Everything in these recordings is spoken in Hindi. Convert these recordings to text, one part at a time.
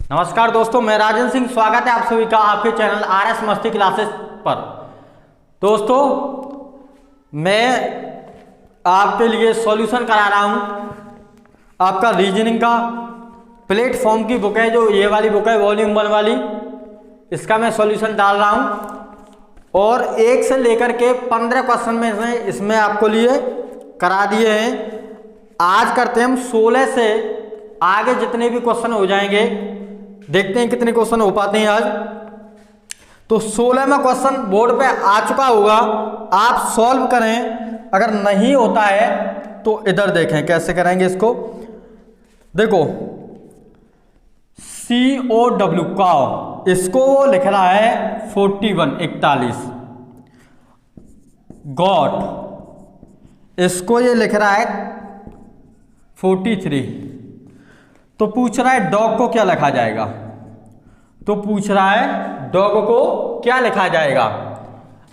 नमस्कार दोस्तों, मैं राजन सिंह। स्वागत है आप सभी का आपके चैनल RS मस्ती क्लासेस पर। दोस्तों, मैं आपके लिए सॉल्यूशन करा रहा हूं। आपका रीजनिंग का प्लेटफॉर्म की बुक है, जो ये वाली बुक है वॉल्यूम 1 वाली, इसका मैं सॉल्यूशन डाल रहा हूं और 1 से लेकर के 15 क्वेश्चन में से इसमें आपको लिए करा दिए हैं। आज करते हैं हम 16 से आगे जितने भी क्वेश्चन हो जाएंगे, देखते हैं कितने क्वेश्चन हो पाते हैं आज। तो 16वां क्वेश्चन बोर्ड पे आ चुका होगा, आप सॉल्व करें। अगर नहीं होता है तो इधर देखें कैसे करेंगे इसको। देखो COW काव, इसको वो लिख रहा है 41 गॉट, इसको ये लिख रहा है 43। तो पूछ रहा है डॉग को क्या लिखा जाएगा, तो पूछ रहा है डॉग को क्या लिखा जाएगा।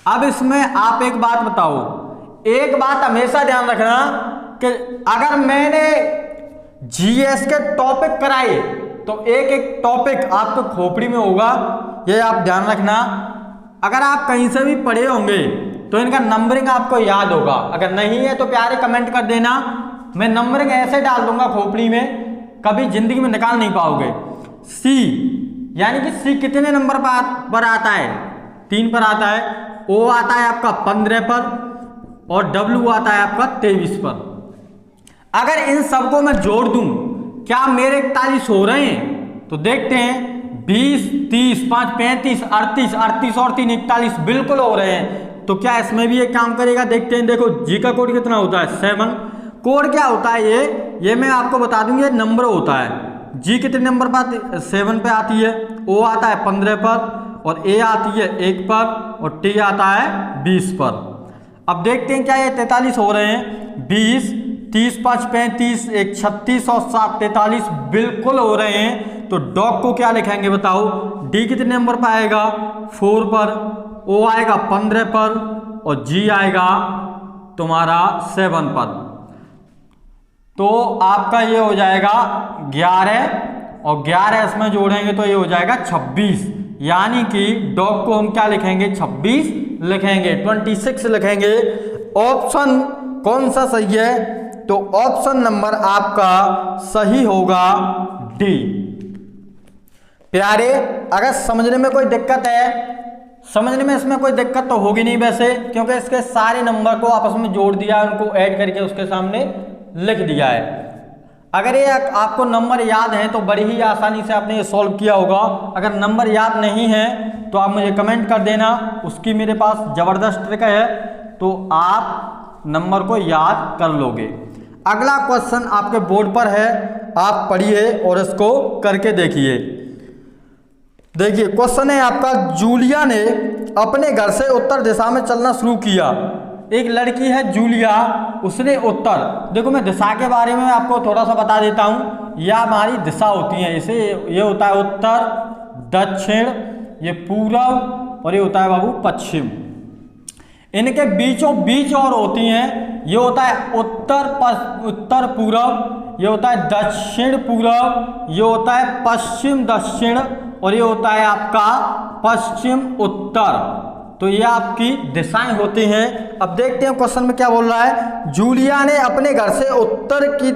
अब इसमें आप एक बात बताओ, एक बात हमेशा ध्यान रखना कि अगर मैंने GS के टॉपिक कराए तो एक एक टॉपिक आपको खोपड़ी में होगा, ये आप ध्यान रखना। अगर आप कहीं से भी पढ़े होंगे तो इनका नंबरिंग आपको याद होगा, अगर नहीं है तो प्यारे कमेंट कर देना। मैं नंबरिंग ऐसे डाल दूंगा खोपड़ी में, कभी जिंदगी में निकाल नहीं पाओगे। C यानी कि C कितने नंबर पर आता है, 3 पर आता है। O आता है आपका 15 पर और W आता है आपका 23 पर। अगर इन सबको मैं जोड़ दूं, क्या मेरे 41 हो रहे हैं? तो देखते हैं 20, 30, 5, 35, 38, 38 और 3 41 बिल्कुल हो रहे हैं। तो क्या इसमें भी ये काम करेगा? देखते हैं। देखो G का कोड कितना होता है 7। कोड क्या होता है ये मैं आपको बता दूंगी। ये नंबर होता है। G कितने नंबर पर 7 पे आती है, O आता है 15 पर और A आती है 1 पर और T आता है 20 पर। अब देखते हैं क्या ये 43 हो रहे हैं। 20, 30, 5, 35, 1 36 और 7 43 बिल्कुल हो रहे हैं। तो डॉग को क्या लिखेंगे बताओ। D कितने नंबर पर आएगा 4 पर, O आएगा 15 पर और G आएगा तुम्हारा 7 पर। तो आपका ये हो जाएगा 11 और 11 इसमें जोड़ेंगे तो ये हो जाएगा 26। यानी कि डॉग को हम क्या लिखेंगे 26 लिखेंगे, 26 लिखेंगे। ऑप्शन कौन सा सही है? तो ऑप्शन नंबर आपका सही होगा D। प्यारे, अगर समझने में कोई दिक्कत है, समझने में इसमें कोई दिक्कत तो होगी नहीं वैसे, क्योंकि इसके सारे नंबर को आपस में जोड़ दिया, उनको ऐड करके उसके सामने लिख दिया है। अगर ये आपको नंबर याद है तो बड़ी ही आसानी से आपने ये सॉल्व किया होगा। अगर नंबर याद नहीं है तो आप मुझे कमेंट कर देना, उसकी मेरे पास ज़बरदस्त ट्रिक है, तो आप नंबर को याद कर लोगे। अगला क्वेश्चन आपके बोर्ड पर है, आप पढ़िए और इसको करके देखिए। देखिए क्वेश्चन है आपका, जूलिया ने अपने घर से उत्तर दिशा में चलना शुरू किया। एक लड़की है जूलिया, उसने उत्तर, देखो मैं दिशा के बारे में आपको थोड़ा सा बता देता हूँ। यह हमारी दिशा होती है, इसे ये होता है उत्तर, दक्षिण, ये पूरब और ये होता है बाबू पश्चिम। इनके बीचों बीच और होती हैं, ये होता है उत्तर पूरब, ये होता है दक्षिण पूरब, ये होता है पश्चिम दक्षिण और ये होता है आपका पश्चिम उत्तर। तो ये आपकी दिशाएं होती हैं। अब देखते हैं क्वेश्चन में क्या बोल रहा है। जूलिया ने अपने घर से उत्तर की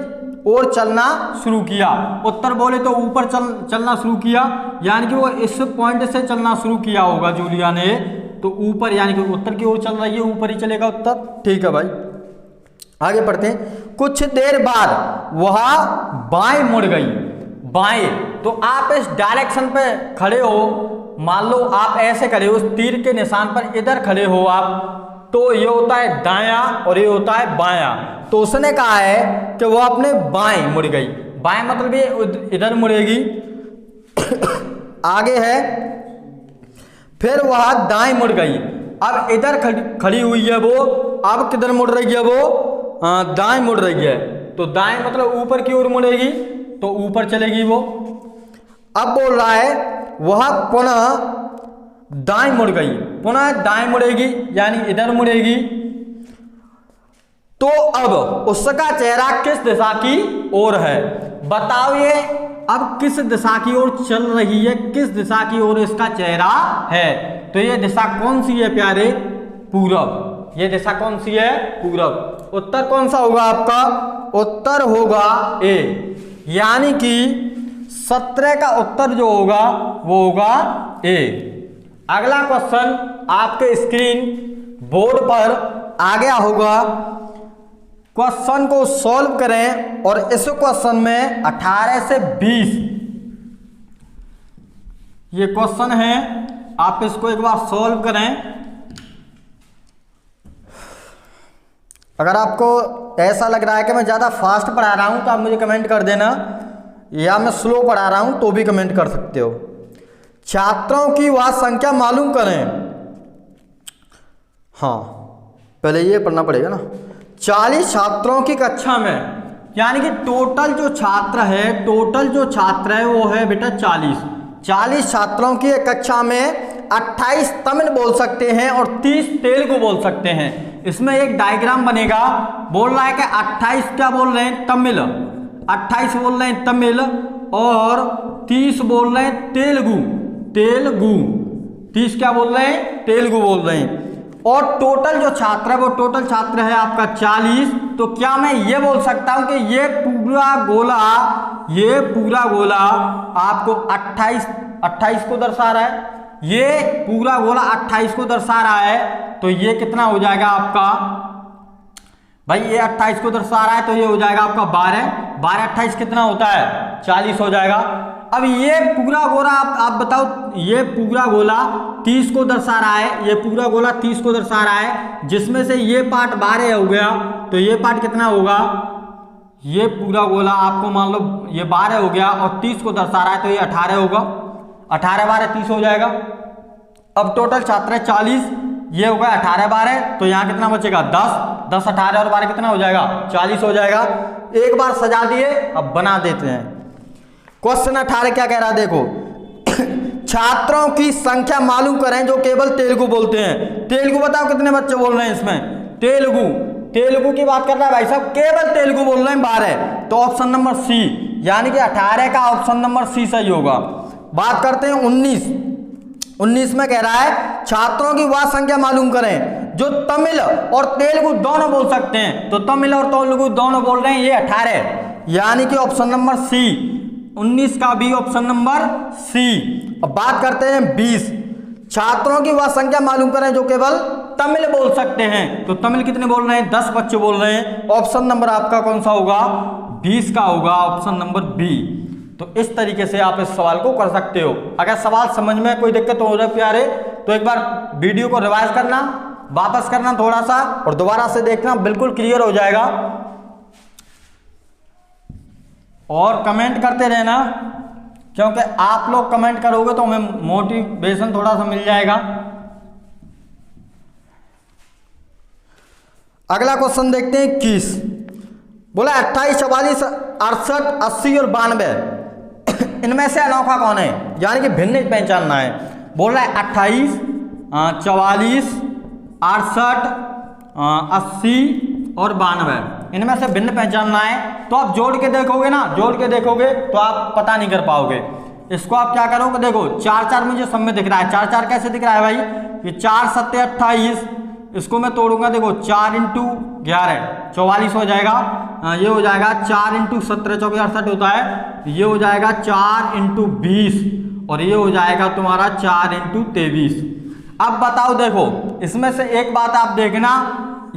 ओर चलना शुरू किया। उत्तर बोले तो ऊपर चलना शुरू किया, यानी कि वो इस पॉइंट से चलना शुरू किया होगा जूलिया ने, तो ऊपर यानी कि उत्तर की ओर चल रही है, ऊपर ही चलेगा उत्तर। ठीक है भाई, आगे पढ़ते हैं। कुछ देर बाद वह बाएं मुड़ गई। बाएं, तो आप इस डायरेक्शन पे खड़े हो, मान लो आप ऐसे खड़े हो, उस तीर के निशान पर इधर खड़े हो आप, तो ये होता है दायां और ये होता है बायां। तो उसने कहा है कि वो अपने बाएं मुड़ गई। बाएं मतलब ये इधर मुड़ेगी। आगे है, फिर वह दाएं मुड़ गई। अब इधर खड़ी हुई है वो, अब किधर मुड़ रही है वो? दाएं मुड़ रही है। तो दाएं मतलब ऊपर की ओर मुड़ेगी, तो ऊपर चलेगी वो। अब बोल रहा है वह पुनः दाएं मुड़ गई, पुनः दाएं मुड़ेगी यानी इधर मुड़ेगी। तो अब उसका चेहरा किस दिशा की ओर है? बताओ ये अब किस दिशा की ओर चल रही है, किस दिशा की ओर इसका चेहरा है। तो ये दिशा कौन सी है प्यारे, पूरब। ये दिशा कौन सी है, पूरब। उत्तर कौन सा होगा आपका, उत्तर होगा ए, यानी कि 17 का उत्तर जो होगा वो होगा ए। अगला क्वेश्चन आपके स्क्रीन बोर्ड पर आ गया होगा। क्वेश्चन को सॉल्व करें और इस क्वेश्चन में 18 से 20 ये क्वेश्चन है, आप इसको एक बार सॉल्व करें। अगर आपको ऐसा लग रहा है कि मैं ज़्यादा फास्ट पढ़ा रहा हूं तो आप मुझे कमेंट कर देना, या मैं स्लो पढ़ा रहा हूं तो भी कमेंट कर सकते हो। छात्रों की वह संख्या मालूम करें। हाँ, पहले ये पढ़ना पड़ेगा ना। 40 छात्रों की कक्षा में, यानी कि टोटल जो छात्र है वो है बेटा 40 छात्रों की एक कक्षा में 28 तमिल बोल सकते हैं और 30 तेलुगु बोल सकते हैं। इसमें एक डायग्राम बनेगा, बोल रहा है कि 28 क्या बोल रहे हैं, तमिल, 28 बोल रहे हैं तमिल और 30 बोल रहे हैं तेलुगु 30 क्या बोल रहे हैं, तेलुगु बोल रहे हैं। और टोटल जो छात्र है वो टोटल छात्र है आपका 40। तो क्या मैं ये बोल सकता हूं कि ये पूरा गोला आपको 28 को दर्शा रहा है, ये पूरा गोला 28 को दर्शा रहा है। तो ये कितना हो जाएगा आपका भाई, ये 28 को दर्शा रहा है तो ये हो जाएगा आपका 12 28 कितना होता है, 40 हो जाएगा। अब ये पूरा गोला आप बताओ, ये पूरा गोला 30 को दर्शा रहा है, ये पूरा गोला 30 को दर्शा रहा है, जिसमें से ये पार्ट 12 हो गया तो ये पार्ट कितना होगा, ये पूरा गोला आपको मान लो ये 12 हो गया और 30 को दर्शा रहा है तो ये 18 होगा, 18 12 30 हो जाएगा। अब टोटल छात्र है 40, ये होगा 18 12, तो यहाँ कितना बचेगा 10 18 और 12 कितना हो जाएगा 40 हो जाएगा। एक बार सजा दिए, अब बना देते हैं। क्वेश्चन 18 क्या कह रहा है देखो, छात्रों की संख्या मालूम करें जो केवल तेलुगु बोलते हैं। तेलुगु बताओ कितने बच्चे बोल रहे हैं इसमें, तेलुगु की बात कर रहा है भाई साहब, केवल तेलुगु बोल रहे हैं 12, तो ऑप्शन नंबर सी, यानी कि 18 का ऑप्शन नंबर सी सही होगा। बात करते हैं 19 में कह रहा है छात्रों की वह संख्या मालूम करें जो तमिल और तेलुगु दोनों बोल सकते हैं। तो तमिल और तेलुगु दोनों बोल रहे हैं, ये 18, यानी कि ऑप्शन नंबर सी, 19 का भी ऑप्शन नंबर सी। अब बात करते हैं 20, छात्रों की वह संख्या मालूम करें जो केवल तमिल बोल सकते हैं। तो तमिल कितने बोल रहे हैं, 10 बच्चे बोल रहे हैं। ऑप्शन नंबर आपका कौन सा होगा, 20 का होगा, ऑप्शन नंबर बी। तो इस तरीके से आप इस सवाल को कर सकते हो। अगर सवाल समझ में कोई दिक्कत हो रहा है प्यारे, तो एक बार वीडियो को रिवाइज करना, वापस करना थोड़ा सा और दोबारा से देखना, बिल्कुल क्लियर हो जाएगा। और कमेंट करते रहना, क्योंकि आप लोग कमेंट करोगे तो हमें मोटिवेशन थोड़ा सा मिल जाएगा। अगला क्वेश्चन देखते हैं 21, बोला 28 44 68 80 और 92 इनमें से अनोखा कौन है, यानी कि भिन्न पहचानना है। बोल रहा है 28 44 68 80 और 92, इनमें से भिन्न पहचानना है। तो आप जोड़ के देखोगे ना, जोड़ के देखोगे तो आप पता नहीं कर पाओगे। इसको आप क्या करोगे, देखो 4 4 मुझे सब में दिख रहा है, 4 4 कैसे दिख रहा है भाई, ये 4 7 28, इसको मैं तोड़ूंगा, देखो 4 × 11 44 हो जाएगा। ये हो जाएगा 4 × 17 24 68 होता है, ये हो जाएगा 4 × 20 और ये हो जाएगा तुम्हारा 4 × 23। अब बताओ, देखो इसमें से एक बात आप देखना,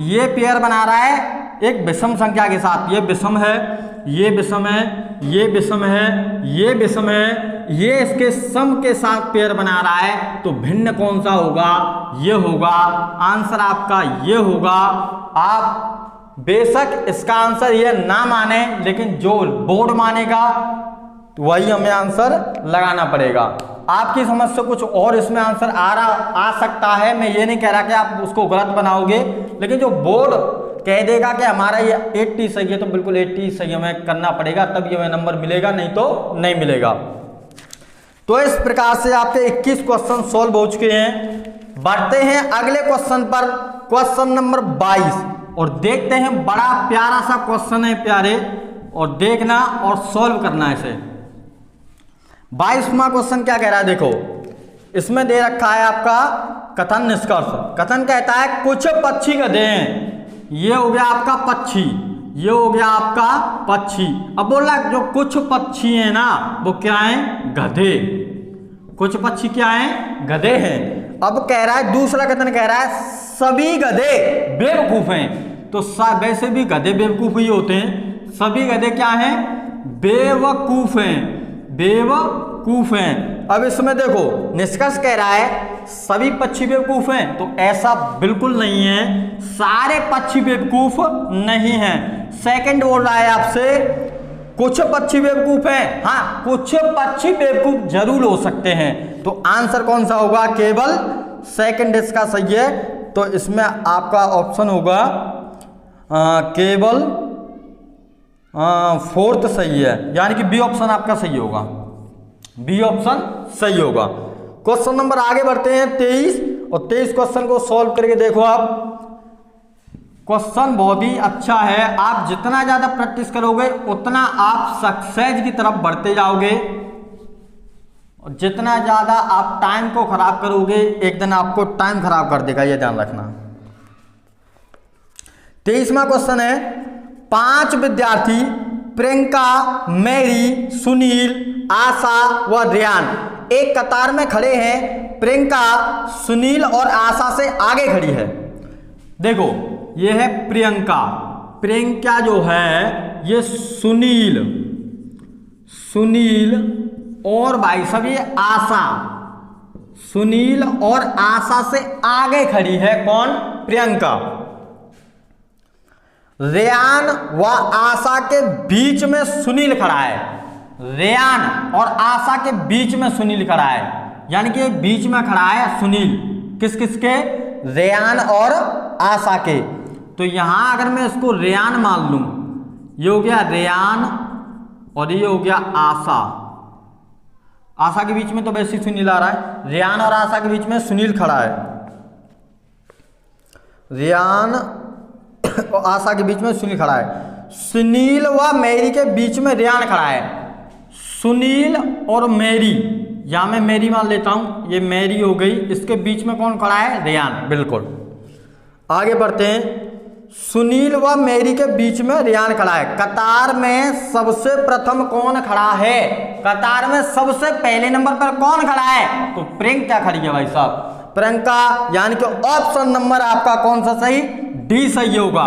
ये पेयर बना रहा है एक विषम संख्या के साथ, ये विषम है, ये विषम है, ये विषम है, ये विषम है, ये इसके सम के साथ पेयर बना रहा है। तो भिन्न कौन सा होगा, ये होगा। आंसर आपका ये होगा। आप बेशक इसका आंसर ये ना माने, लेकिन जो बोर्ड मानेगा तो वही हमें आंसर लगाना पड़ेगा। आपकी समझ से कुछ और इसमें आंसर आ सकता है, मैं ये नहीं कह रहा कि आप उसको गलत बनाओगे, लेकिन जो बोर्ड कह देगा कि हमारा ये 80 सही है तो बिल्कुल 80 सही हमें करना पड़ेगा, तब ये हमें नंबर मिलेगा, नहीं तो नहीं मिलेगा। तो इस प्रकार से आपके 21 क्वेश्चन सॉल्व हो चुके हैं। बढ़ते हैं अगले क्वेश्चन पर, क्वेश्चन नंबर 22, और देखते हैं। बड़ा प्यारा सा क्वेश्चन है प्यारे, और देखना और सॉल्व करना इसे। 22वां क्वेश्चन क्या कह रहा है, देखो इसमें दे रखा है आपका कथन निष्कर्ष। कथन कहता है कुछ पक्षी गधे हैं। ये हो गया आपका पक्षी, ये हो गया आपका पक्षी। अब बोला जो कुछ पक्षी हैं ना वो क्या हैं, गधे। कुछ पक्षी क्या हैं, गधे हैं। अब कह रहा है दूसरा कथन कह रहा है सभी गधे बेवकूफ हैं। तो वैसे भी गधे बेवकूफ ही होते हैं, सभी गधे क्या हैं, बेवकूफ हैं, बेवकूफ हैं। अब इसमें देखो निष्कर्ष कह रहा है सभी पक्षी बेवकूफ हैं, तो ऐसा बिल्कुल नहीं है, सारे पक्षी बेवकूफ नहीं हैं। सेकंड बोल रहा है आपसे कुछ पक्षी बेवकूफ हैं, हाँ कुछ पक्षी बेवकूफ जरूर हो सकते हैं। तो आंसर कौन सा होगा, केवल सेकंड इसका सही है। तो इसमें आपका ऑप्शन होगा केवल फोर्थ सही है, यानी कि बी ऑप्शन आपका सही होगा, बी ऑप्शन सही होगा। क्वेश्चन नंबर आगे बढ़ते हैं 23, और 23 क्वेश्चन को सॉल्व करके देखो आप। क्वेश्चन बहुत ही अच्छा है, आप जितना ज्यादा प्रैक्टिस करोगे उतना आप सक्सेस की तरफ बढ़ते जाओगे, और जितना ज्यादा आप टाइम को खराब करोगे एक दिन आपको टाइम खराब कर देगा, यह ध्यान रखना। 23वां क्वेश्चन है 5 विद्यार्थी प्रियंका, मेरी, सुनील, आशा व रेयान एक कतार में खड़े हैं। प्रियंका सुनील और आशा से आगे खड़ी है। देखो ये है प्रियंका, प्रियंका जो है ये सुनील, सुनील और भाई साहब ये आशा, सुनील और आशा से आगे खड़ी है कौन, प्रियंका। रेयान व आशा के बीच में सुनील खड़ा है, रेयान और आशा के बीच में सुनील खड़ा है, यानी कि बीच में खड़ा है सुनील, किस किस के, रेयान और आशा के। तो यहां अगर मैं इसको रेयान मान लूं, ये हो गया रेयान और ये हो गया आशा, आशा के बीच में तो वैसे सुनील आ रहा है, रेयान और आशा के बीच में सुनील खड़ा है, रेयान और आशा के बीच में सुनील खड़ा है। सुनील व मेरी के बीच में रेयान खड़ा है, सुनील और मेरी, या मैं मेरी मान लेता हूं, ये मेरी हो गई, इसके बीच में कौन खड़ा है, रेयान, बिल्कुल। आगे बढ़ते हैं, सुनील व मेरी के बीच में रेयान खड़ा है। कतार में सबसे प्रथम कौन खड़ा है, कतार में सबसे पहले नंबर पर कौन खड़ा है, तो प्रियंका खड़ी है भाई साहब, प्रियंका, यानी कि ऑप्शन नंबर आपका कौन सा सही, डी सही होगा,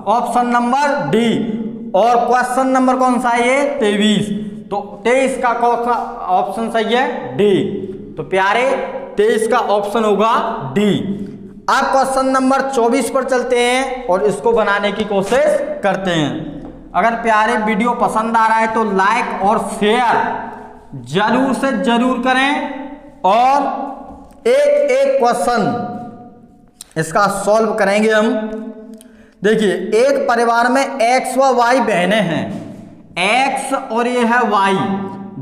ऑप्शन नंबर डी। और क्वेश्चन नंबर कौन सा है ये, 23, तो 23 का ऑप्शन सही है डी। तो प्यारे 23 का ऑप्शन होगा डी। अब क्वेश्चन नंबर 24 पर चलते हैं और इसको बनाने की कोशिश करते हैं। अगर प्यारे वीडियो पसंद आ रहा है तो लाइक और शेयर जरूर से जरूर करें, और एक एक क्वेश्चन इसका सॉल्व करेंगे हम। देखिए एक परिवार में एक्स व वाई बहनें हैं, एक्स और ये है वाई,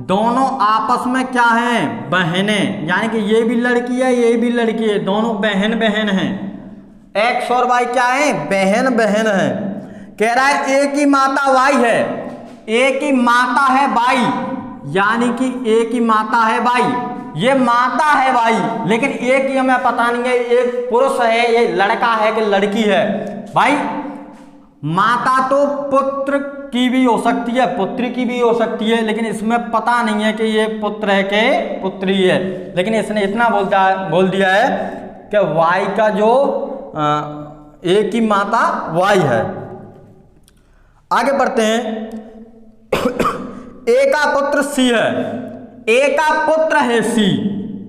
दोनों आपस में क्या हैं, बहनें, यानी कि ये भी लड़की है ये भी लड़की है, दोनों बहन बहन हैं। एक्स और वाई क्या है, बहन बहन है। कह रहा है एक ही माता वाई है, एक ही माता है वाई, यानी कि एक ही माता है वाई, ये माता है भाई, लेकिन एक ही हमें पता नहीं है एक पुरुष है ये लड़का है कि लड़की है। भाई माता तो पुत्र की भी हो सकती है, पुत्री की भी हो सकती है, लेकिन इसमें पता नहीं है कि ये पुत्र है कि पुत्री है। लेकिन इसने इतना बोल दिया है कि वाई का जो एक ही माता वाई है। आगे बढ़ते हैं। ए का पुत्र सी है, ए का पुत्र है सी,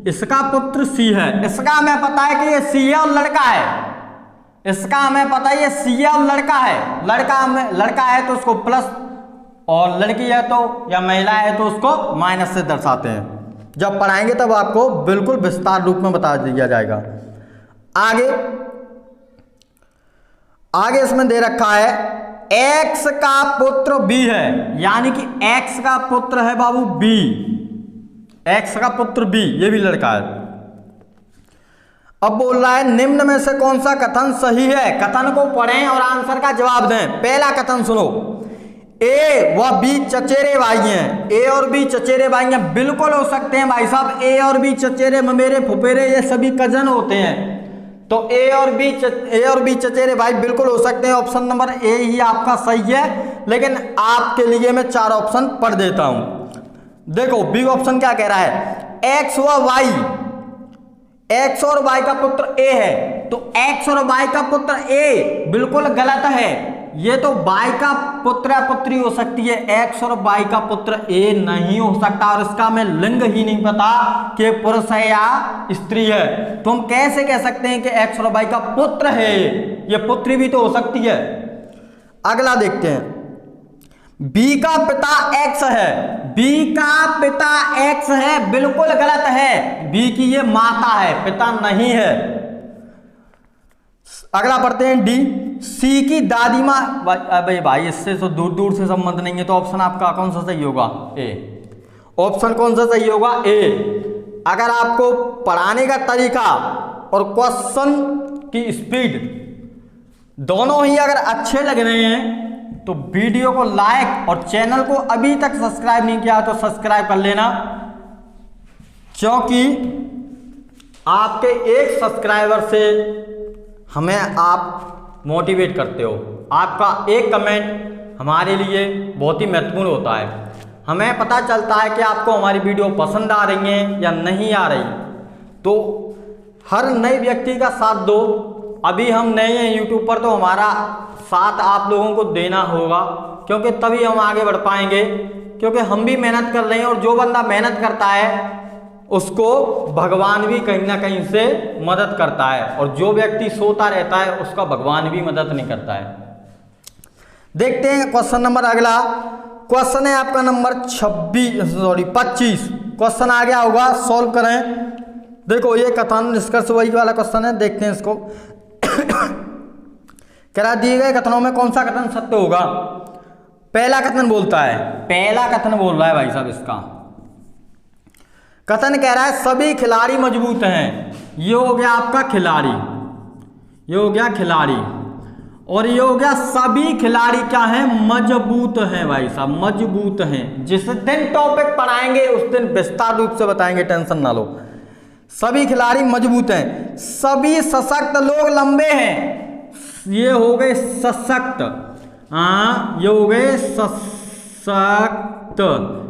इसका पुत्र सी है, इसका हमें पता है कि ये सी है और लड़का है, इसका हमें पता है ये सी है और लड़का है, लड़का है तो उसको प्लस, और लड़की है तो या महिला है तो उसको माइनस से दर्शाते हैं। जब पढ़ाएंगे तब आपको बिल्कुल विस्तार रूप में बता दिया जाएगा। आगे इसमें दे रखा है एक्स का पुत्र बी है, यानी कि एक्स का पुत्र है बाबू बी, एक्स का पुत्र बी, ये भी लड़का है। अब बोल रहा है निम्न में से कौन सा कथन सही है। कथन को पढ़ें और आंसर का जवाब दें। पहला कथन सुनो, ए व बी चचेरे भाई हैं, ए और बी चचेरे भाई हैं, बिल्कुल हो सकते हैं भाई साहब। ए और बी चचेरे ममेरे फुफेरे ये सभी कजन होते हैं, तो ए और बी चचेरे भाई बिल्कुल हो सकते हैं। ऑप्शन नंबर ए ही आपका सही है, लेकिन आपके लिए मैं 4 ऑप्शन पढ़ देता हूं। देखो बी ऑप्शन क्या कह रहा है, एक्स व वाई, एक्स और वाई का पुत्र ए है, तो एक्स और वाई का पुत्र ए बिल्कुल गलत है। ये तो वाई का पुत्र या पुत्री हो सकती है, एक्स और वाई का पुत्र ए नहीं हो सकता, और इसका हमें लिंग ही नहीं पता कि पुरुष है या स्त्री है, तो हम कैसे कह सकते हैं कि एक्स और वाई का पुत्र है? ये पुत्री भी तो हो सकती है। अगला देखते हैं, बी का पिता एक्स है, बी का पिता एक्स है, बिल्कुल गलत है। बी की ये माता है, पिता नहीं है। अगला पढ़ते हैं डी, सी की दादी माँ, भाई इससे तो दूर दूर से संबंध नहीं है, तो ऑप्शन आपका कौन सा सही होगा? ए। ऑप्शन कौन सा सही होगा? ए। अगर आपको पढ़ाने का तरीका और क्वेश्चन की स्पीड दोनों ही अगर अच्छे लग रहे हैं तो वीडियो को लाइक और चैनल को अभी तक सब्सक्राइब नहीं किया तो सब्सक्राइब कर लेना, क्योंकि आपके एक सब्सक्राइबर से हमें आप मोटिवेट करते हो। आपका एक कमेंट हमारे लिए बहुत ही महत्वपूर्ण होता है। हमें पता चलता है कि आपको हमारी वीडियो पसंद आ रही है या नहीं आ रही। तो हर नए व्यक्ति का साथ दो। अभी हम नए हैं यूट्यूब पर, तो हमारा साथ आप लोगों को देना होगा, क्योंकि तभी हम आगे बढ़ पाएंगे। क्योंकि हम भी मेहनत कर रहे हैं, और जो बंदा मेहनत करता है उसको भगवान भी कहीं ना कहीं से मदद करता है, और जो व्यक्ति सोता रहता है उसका भगवान भी मदद नहीं करता है। देखते हैं क्वेश्चन नंबर अगला। क्वेश्चन है आपका नंबर 25। क्वेश्चन आ गया होगा, सॉल्व करें। देखो ये कथन निष्कर्ष वही वाला क्वेश्चन है, देखते हैं इसको। कह दिए गए कथनों में कौन सा कथन सत्य होगा? पहला कथन बोलता है, पहला कथन बोल रहा है भाई साहब, इसका कथन कह रहा है सभी खिलाड़ी मजबूत हैं। ये हो गया आपका खिलाड़ी, ये हो गया खिलाड़ी, और ये हो गया सभी खिलाड़ी क्या हैं? मजबूत हैं भाई साहब, मजबूत हैं। जिस दिन टॉपिक पढ़ाएंगे उस दिन विस्तार रूप से बताएंगे, टेंशन ना लो। सभी खिलाड़ी मजबूत हैं, सभी सशक्त लोग लंबे हैं। ये हो गए सशक्त, ये हो गए सशक्त,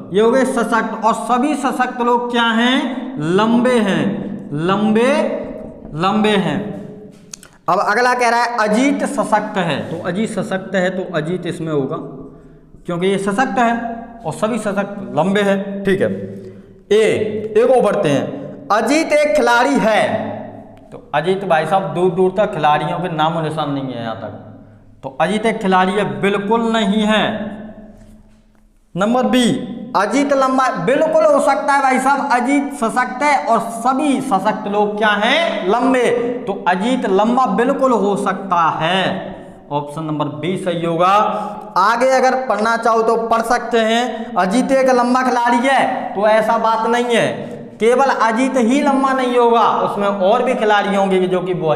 ये हो गए सशक्त, और सभी सशक्त लोग क्या हैं? लंबे हैं, लंबे हैं। अब अगला कह रहा है अजीत सशक्त है, तो अजीत सशक्त है तो अजीत इसमें होगा, क्योंकि ये सशक्त है और सभी सशक्त लंबे हैं। ठीक है, एक और बढ़ते हैं। अजीत एक खिलाड़ी है, तो अजीत भाई साहब दूर दूर तक खिलाड़ियों के नामो निशान नहीं है यहाँ तक, तो अजीत एक खिलाड़ी है, बिल्कुल नहीं है। नंबर बी, अजीत लंबा, बिल्कुल हो सकता है भाई साहब, अजीत सशक्त है और सभी सशक्त लोग क्या हैं? लंबे, तो अजीत लंबा बिल्कुल हो सकता है। ऑप्शन नंबर बी सही होगा। आगे अगर पढ़ना चाहो तो पढ़ सकते हैं। अजीत एक लंबा खिलाड़ी है तो ऐसा बात नहीं है, केवल अजीत ही लंबा नहीं होगा, उसमें और भी खिलाड़ी होंगे जो कि वो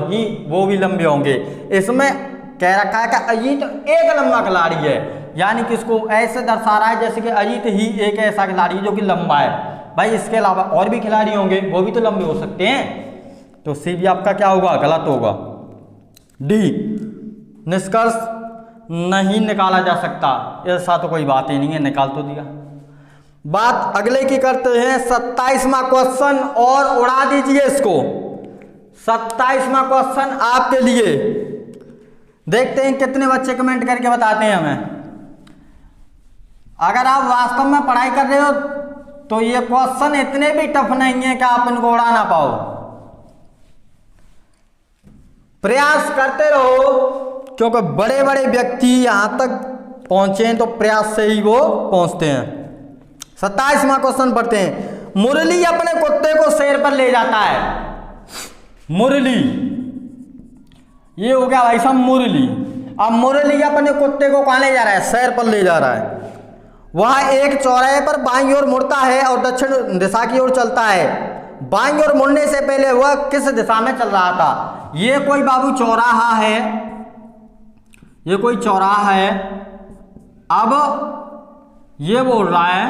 भी लंबे होंगे। इसमें कह रखा है कि अजीत एक लंबा खिलाड़ी है, यानी कि इसको ऐसे दर्शा रहा है जैसे कि अजीत ही एक ऐसा खिलाड़ी है जो कि लंबा है। भाई इसके अलावा और भी खिलाड़ी होंगे, वो भी तो लंबे हो सकते हैं, तो सी भी आपका क्या होगा? गलत होगा। डी, निष्कर्ष नहीं निकाला जा सकता, ऐसा तो कोई बात ही नहीं है, निकाल तो दिया। बात अगले की करते हैं, 27वां क्वेश्चन, और उड़ा दीजिए इसको। 27वां क्वेश्चन आपके लिए, देखते हैं कितने बच्चे कमेंट करके बताते हैं हमें। अगर आप वास्तव में पढ़ाई कर रहे हो तो ये क्वेश्चन इतने भी टफ नहीं है कि आप इनको उड़ा ना पाओ। प्रयास करते रहो, क्योंकि बड़े बड़े व्यक्ति यहां तक पहुंचे हैं तो प्रयास से ही वो पहुंचते हैं। 27वां क्वेश्चन पढ़ते हैं। मुरली अपने कुत्ते को सैर पर ले जाता है। मुरली, ये हो गया भाई साहब मुरली। अब मुरली अपने कुत्ते को कहां ले जा रहा है? सैर पर ले जा रहा है। वह एक चौराहे पर बाईं ओर मुड़ता है और दक्षिण दिशा की ओर चलता है। बाईं ओर मुड़ने से पहले वह किस दिशा में चल रहा था? ये कोई बाबू चौराहा है, ये कोई चौराहा है। अब ये बोल रहा है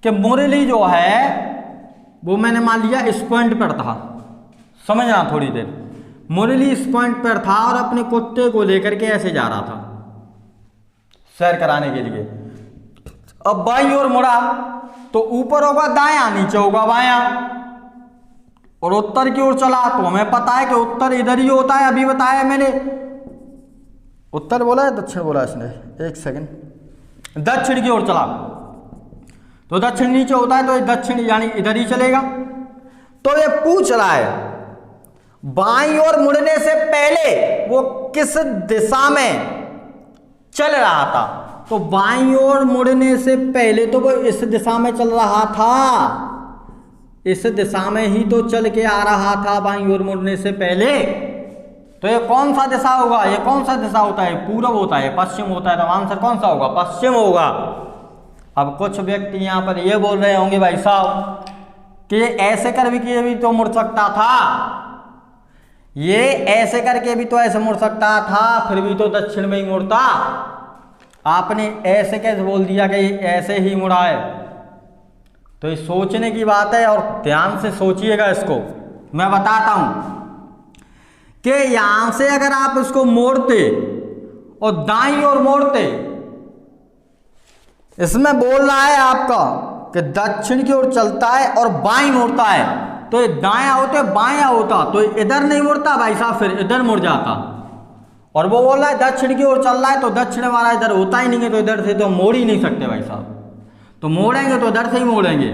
कि मुरली जो है वो मैंने मान लिया इस पॉइंट पर था, समझना थोड़ी देर। मुरली इस पॉइंट पर था और अपने कुत्ते को लेकर के ऐसे जा रहा था सैर कराने के लिए। अब बाईं ओर मुड़ा तो ऊपर होगा दायां, नीचे होगा बायां, और उत्तर की ओर चला तो हमें पता है कि उत्तर इधर ही होता है, अभी बताया मैंने। उत्तर बोला है दक्षिण बोला इसने, एक सेकंड। दक्षिण की ओर चला तो दक्षिण नीचे होता है, तो दक्षिण यानी इधर ही चलेगा। तो ये पूछ रहा है बाईं ओर मुड़ने से पहले वो किस दिशा में चल रहा था। तो बाईं ओर मुड़ने से पहले तो वो इस दिशा में चल रहा था, इस दिशा में ही तो चल के आ रहा था बाईं ओर मुड़ने से पहले। तो ये कौन सा दिशा होगा, ये कौन सा दिशा होता है, पूरब होता है, पश्चिम होता है, तो आंसर कौन सा होगा, पश्चिम होगा। अब कुछ व्यक्ति यहाँ पर ये बोल रहे होंगे भाई साहब कि ये ऐसे कर भी तो मुड़ सकता था, ये ऐसे करके भी तो ऐसे मुड़ सकता था, फिर भी तो दक्षिण में ही मुड़ता। आपने ऐसे कैसे बोल दिया कि ऐसे ही मुड़ा है। तो ये सोचने की बात है, और ध्यान से सोचिएगा इसको। मैं बताता हूं कि यहां से अगर आप इसको मोड़ते और दाईं ओर मोड़ते, इसमें बोल रहा है आपका कि दक्षिण की ओर चलता है और बाईं मुड़ता है, तो ये दायां होते बायां होता, तो इधर नहीं मुड़ता भाई साहब, फिर इधर मुड़ जाता। और वो बोल रहा है दक्षिण की ओर चल रहा है, तो दक्षिण वाला इधर होता ही नहीं है, तो इधर से तो मोड़ ही नहीं सकते भाई साहब। तो मोड़ेंगे तो इधर से ही मोड़ेंगे।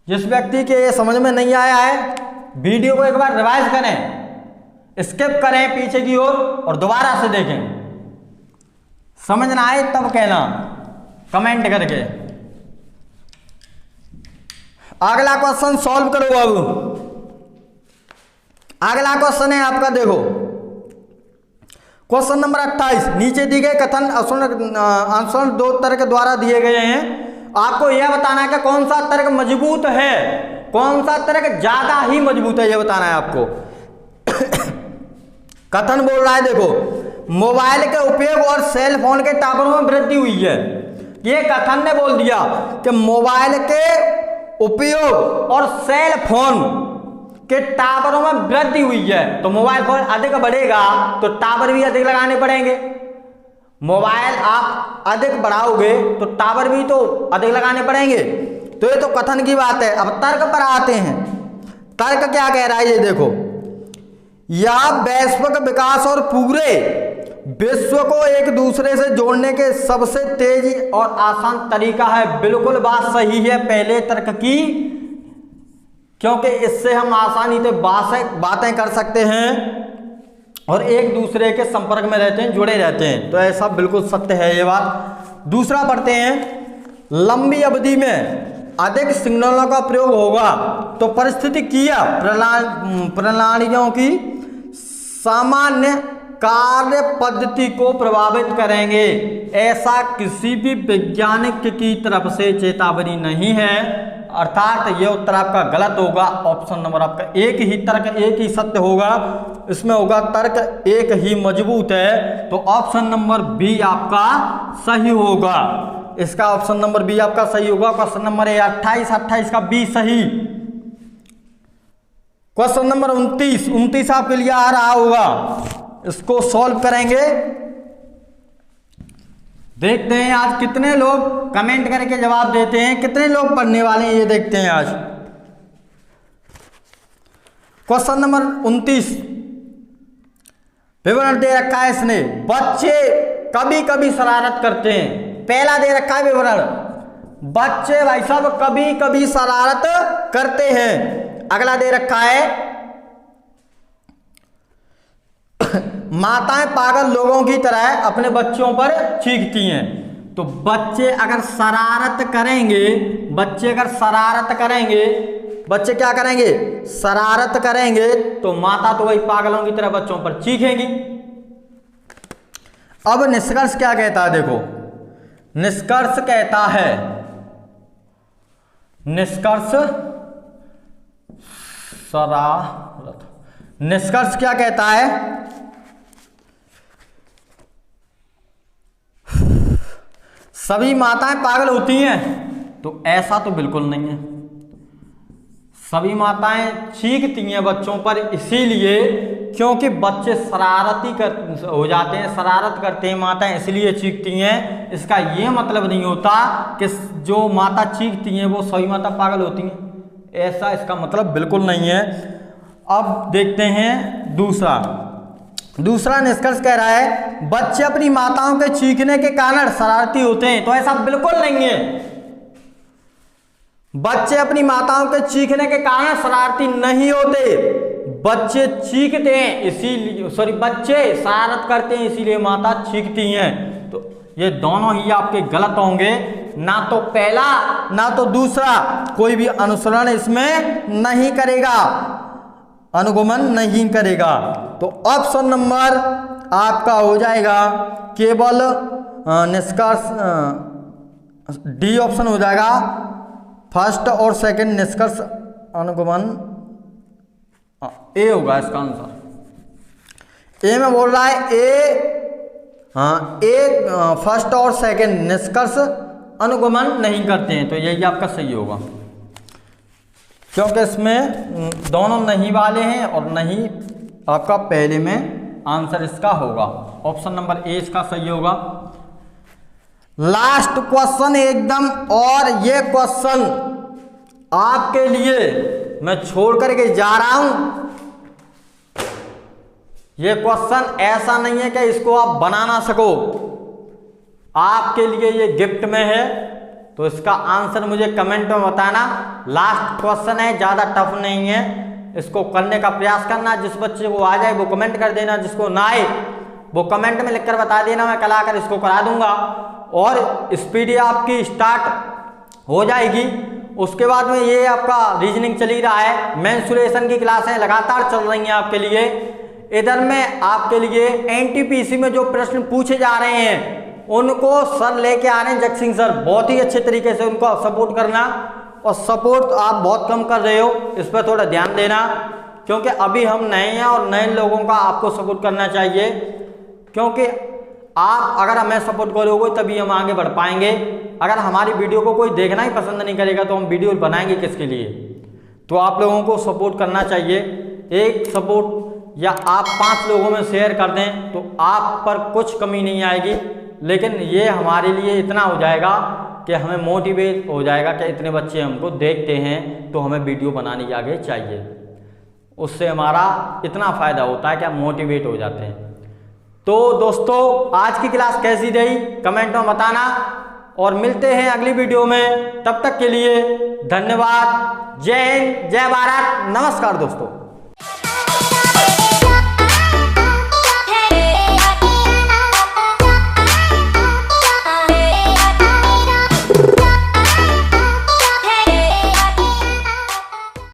जिस व्यक्ति के ये समझ में नहीं आया है, वीडियो को एक बार रिवाइज करें, स्किप करें पीछे की ओर और दोबारा से देखें। समझ ना आए तब कहना कमेंट करके। अगला क्वेश्चन सॉल्व करो। अब अगला क्वेश्चन है आपका, देखो क्वेश्चन नंबर 28। नीचे दिए गए कथन आंसर दो तर्क द्वारा दिए गए हैं। आपको यह बताना है कि कौन सा तर्क मजबूत है, कौन सा तर्क ज्यादा ही मजबूत है, यह बताना है आपको। कथन बोल रहा है, देखो मोबाइल के उपयोग और सेल फोन के टावरों में वृद्धि हुई है। ये कथन ने बोल दिया कि मोबाइल के उपयोग और सेल फोन के टावरों में वृद्धि हुई है। तो मोबाइल फोन अधिक बढ़ेगा तो टावर भी अधिक लगाने पड़ेंगे। मोबाइल आप अधिक बढ़ाओगे तो टावर भी तो अधिक लगाने पड़ेंगे। तो ये तो कथन की बात है। अब तर्क पर आते हैं। तर्क क्या कह रहा है, ये देखो, यह वैश्विक विकास और पूरे विश्व को एक दूसरे से जोड़ने के सबसे तेज और आसान तरीका है। बिल्कुल बात सही है पहले तर्क की, क्योंकि इससे हम आसानी से बातें कर सकते हैं और एक दूसरे के संपर्क में रहते हैं, जुड़े रहते हैं। तो ऐसा बिल्कुल सत्य है ये बात। दूसरा पढ़ते हैं, लंबी अवधि में अधिक सिग्नलों का प्रयोग होगा तो पारिस्थितिकीय प्रणालियों की सामान्य कार्य पद्धति को प्रभावित करेंगे। ऐसा किसी भी वैज्ञानिक की तरफ से चेतावनी नहीं है। अर्थात यह उत्तर आपका गलत होगा। ऑप्शन नंबर आपका एक ही तर्क, एक ही सत्य होगा, इसमें होगा तर्क एक ही मजबूत है। तो ऑप्शन नंबर बी आपका सही होगा। इसका ऑप्शन नंबर बी आपका सही होगा। क्वेश्चन नंबर 28 का बी सही। क्वेश्चन नंबर 29 आपके लिए आ रहा होगा, इसको सॉल्व करेंगे। देखते हैं आज कितने लोग कमेंट करके जवाब देते हैं, कितने लोग पढ़ने वाले हैं, ये देखते हैं आज। क्वेश्चन नंबर 29 विवरण दे रखा है इसने, बच्चे कभी कभी शरारत करते हैं। पहला दे रखा है विवरण, बच्चे भाई साहब कभी कभी शरारत करते हैं। अगला दे रखा है, माताएं पागल लोगों की तरह अपने बच्चों पर चीखती हैं। तो बच्चे अगर शरारत करेंगे, बच्चे क्या करेंगे, शरारत करेंगे, तो माता तो वही पागलों की तरह बच्चों पर चीखेंगी। अब निष्कर्ष क्या कहता है, देखो निष्कर्ष कहता है, निष्कर्ष क्या कहता है, सभी माताएं पागल होती हैं, तो ऐसा तो बिल्कुल नहीं है। सभी माताएं चीखती हैं बच्चों पर इसीलिए क्योंकि बच्चे हो जाते हैं, शरारत करते हैं, माताएं इसलिए चीखती हैं। इसका ये मतलब नहीं होता कि जो माता चीखती हैं वो सभी माता पागल होती हैं, ऐसा इसका मतलब बिल्कुल नहीं है। अब देखते हैं दूसरा निष्कर्ष कह रहा है बच्चे अपनी माताओं के चीखने के कारण शरारती होते हैं, तो ऐसा बिल्कुल नहीं है। बच्चे अपनी माताओं के चीखने के कारण शरारती नहीं होते, बच्चे चीखते हैं इसीलिए बच्चे शरारत करते हैं इसीलिए माता चीखती हैं। तो ये दोनों ही आपके गलत होंगे, ना तो पहला ना तो दूसरा। कोई भी अनुसरण इसमें नहीं करेगा, अनुगमन नहीं करेगा। तो ऑप्शन नंबर आपका हो जाएगा केवल निष्कर्ष डी ऑप्शन हो जाएगा, फर्स्ट और सेकंड निष्कर्ष अनुगमन ए होगा इसका आंसर। ए में बोल रहा है ए फर्स्ट और सेकंड निष्कर्ष अनुगमन नहीं करते हैं, तो यही आपका सही होगा क्योंकि इसमें दोनों नहीं वाले हैं और नहीं आपका पहले में आंसर इसका होगा। ऑप्शन नंबर ए इसका सही होगा। लास्ट क्वेश्चन एकदम, और ये क्वेश्चन आपके लिए मैं छोड़ करके जा रहा हूं। ये क्वेश्चन ऐसा नहीं है कि इसको आप बना ना सको, आपके लिए ये गिफ्ट में है, तो इसका आंसर मुझे कमेंट में बताना। लास्ट क्वेश्चन है, ज़्यादा टफ नहीं है, इसको करने का प्रयास करना। जिस बच्चे को आ जाए वो कमेंट कर देना, जिसको ना आए वो कमेंट में लिखकर बता देना, मैं कल आकर इसको करा दूंगा। और स्पीड आपकी स्टार्ट हो जाएगी। उसके बाद में ये आपका रीजनिंग चल ही रहा है, मेंसुरेशन की क्लासें लगातार चल रही हैं आपके लिए। इधर में आपके लिए एनटीपीसी में जो प्रश्न पूछे जा रहे हैं उनको सर लेके आ रहे हैं, जगसिंह सर, बहुत ही अच्छे तरीके से उनको सपोर्ट करना। और सपोर्ट आप बहुत कम कर रहे हो, इस पर थोड़ा ध्यान देना, क्योंकि अभी हम नए हैं और नए लोगों का आपको सपोर्ट करना चाहिए। क्योंकि आप अगर हमें सपोर्ट करोगे तभी हम आगे बढ़ पाएंगे। अगर हमारी वीडियो को कोई देखना ही पसंद नहीं करेगा तो हम वीडियो बनाएंगे किसके लिए? तो आप लोगों को सपोर्ट करना चाहिए। एक सपोर्ट या आप 5 लोगों में शेयर कर दें तो आप पर कुछ कमी नहीं आएगी, लेकिन ये हमारे लिए इतना हो जाएगा कि हमें मोटिवेट हो जाएगा कि इतने बच्चे हमको देखते हैं तो हमें वीडियो बनानी आगे चाहिए। उससे हमारा इतना फ़ायदा होता है कि हम मोटिवेट हो जाते हैं। तो दोस्तों, आज की क्लास कैसी रही कमेंट में बताना, और मिलते हैं अगली वीडियो में। तब तक के लिए धन्यवाद। जय हिंद, जय भारत, नमस्कार दोस्तों।